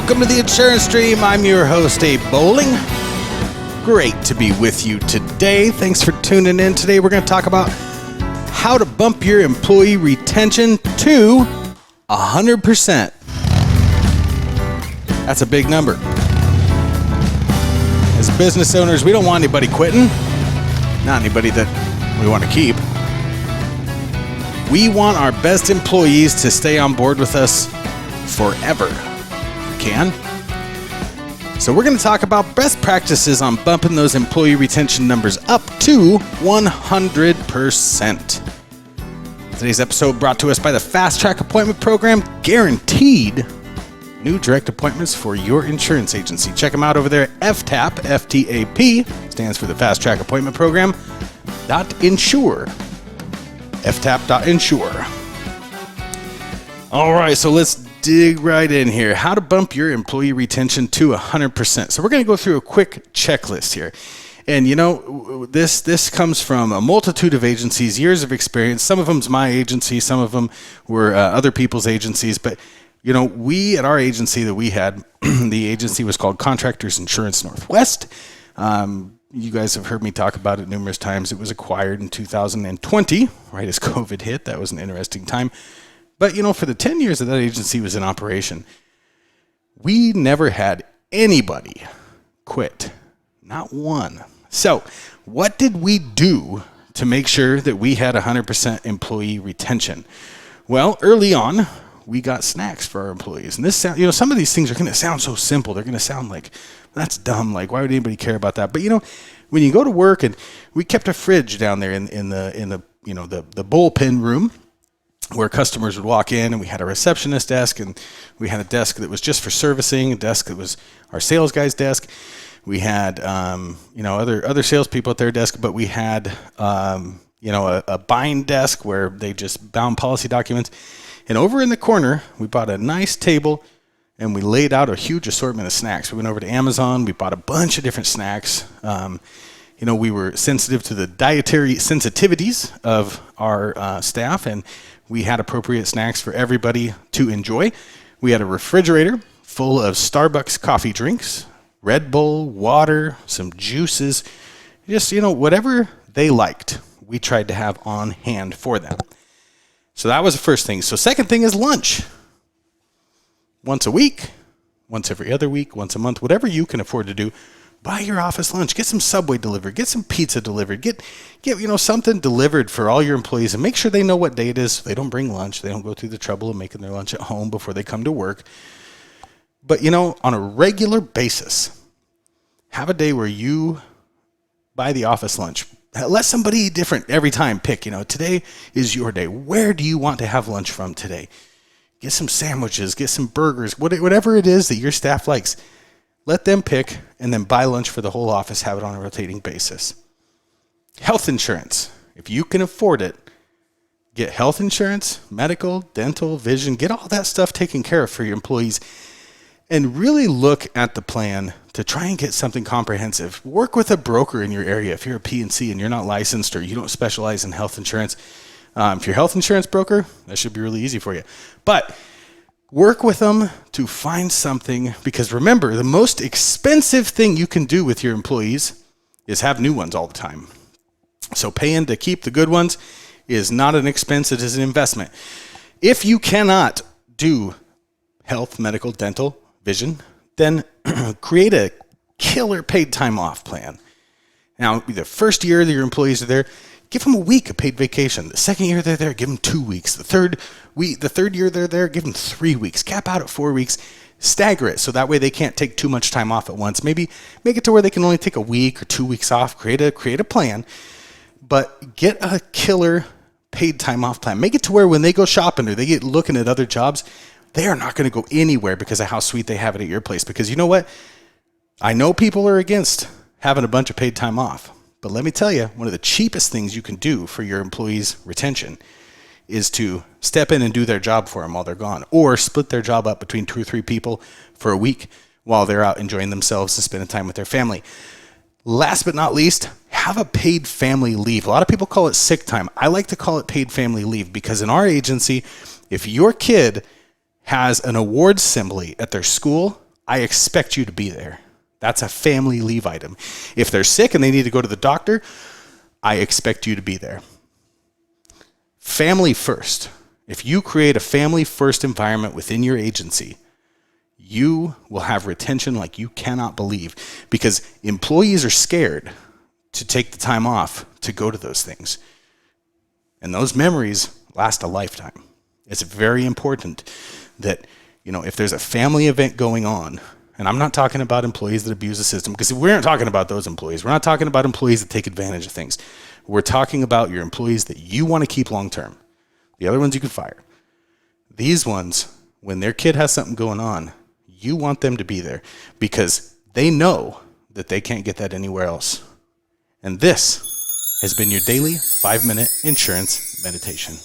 Welcome to the Insurance Stream. I'm your host, Abe Bowling. Great to be with you today. Thanks for tuning in. Today we're going to talk about how to bump your employee retention to 100%. That's a big number. As business owners, we don't want anybody quitting. Not anybody that we want to keep. We want our best employees to stay on board with us forever. Can. So we're going to talk about best practices on bumping those employee retention numbers up to 100%. Today's episode brought to us by the Fast Track Appointment Program, guaranteed new direct appointments for your insurance agency. Check them out over there at FTAP, FTAP, stands for the Fast Track Appointment Program, .insure, ftap.insure. All right, so let's dig right in here. How to bump your employee retention to 100%. So we're going to go through a quick checklist here. And you know, this comes from a multitude of agencies, years of experience. Some of them's my agency, some of them were other people's agencies. But you know, we at our agency that we had, the agency was called Contractors Insurance Northwest. You guys have heard me talk about it numerous times. It was acquired in 2020, right as COVID hit. That was an interesting time. But, you know, for the 10 years that that agency was in operation, we never had anybody quit. Not one. So what did we do to make sure that we had 100% employee retention? Well, early on, we got snacks for our employees. And this, you know, some of these things are going to sound so simple. They're going to sound like, that's dumb. Like, why would anybody care about that? But, you know, when you go to work, and we kept a fridge down there in the you know, the bullpen room, where customers would walk in, and we had a receptionist desk, and we had a desk that was just for servicing, a desk that was our sales guy's desk. We had, you know, other salespeople at their desk, but we had, you know, a bind desk where they just bound policy documents. And over in the corner, we bought a nice table, and we laid out a huge assortment of snacks. We went over to Amazon. We bought a bunch of different snacks. You know, we were sensitive to the dietary sensitivities of our staff, and we had appropriate snacks for everybody to enjoy. We had a refrigerator full of Starbucks coffee drinks, Red Bull, water, some juices, just, you know, whatever they liked, we tried to have on hand for them. So that was the first thing. So second thing is lunch. Once a week, once every other week, once a month, whatever you can afford to do, buy your office lunch. Get some Subway delivered. Get some pizza delivered. Get you know, something delivered for all your employees, and make sure they know what day it is. So they don't bring lunch. They don't go through the trouble of making their lunch at home before they come to work. But, you know, on a regular basis, have a day where you buy the office lunch. Let somebody different every time pick, you know, today is your day. Where do you want to have lunch from today? Get some sandwiches, get some burgers, whatever it is that your staff likes. Let them pick, and then buy lunch for the whole office, have it on a rotating basis. Health insurance. If you can afford it, get health insurance, medical, dental, vision, get all that stuff taken care of for your employees, and really look at the plan to try and get something comprehensive. Work with a broker in your area. If you're a P&C and you're not licensed or you don't specialize in health insurance, if you're a health insurance broker, that should be really easy for you. But work with them to find something, because remember, the most expensive thing you can do with your employees is have new ones all the time. So paying to keep the good ones is not an expense, it is an investment. If you cannot do health, medical, dental, vision, then create a killer paid time off plan. Now, the first year that your employees are there, give them a week of paid vacation. The second year they're there, give them 2 weeks. The third year they're there, give them 3 weeks. Cap out at 4 weeks. Stagger it so that way they can't take too much time off at once. Maybe make it to where they can only take a week or 2 weeks off. Create a plan, but get a killer paid time off plan. Make it to where when they go shopping or they get looking at other jobs, they are not going to go anywhere because of how sweet they have it at your place. Because you know what? I know people are against having a bunch of paid time off. But let me tell you, one of the cheapest things you can do for your employees' retention is to step in and do their job for them while they're gone, or split their job up between 2 or 3 people for a week while they're out enjoying themselves and spending time with their family. Last but not least, have a paid family leave. A lot of people call it sick time. I like to call it paid family leave because in our agency, if your kid has an awards assembly at their school, I expect you to be there. That's a family leave item. If they're sick and they need to go to the doctor, I expect you to be there. Family first. If you create a family first environment within your agency, you will have retention like you cannot believe, because employees are scared to take the time off to go to those things. And those memories last a lifetime. It's very important that, if there's a family event going on, and I'm not talking about employees that abuse the system, because we aren't talking about those employees. We're not talking about employees that take advantage of things. We're talking about your employees that you want to keep long term. The other ones you can fire. These ones, when their kid has something going on, you want them to be there because they know that they can't get that anywhere else. And this has been your daily 5-minute insurance meditation.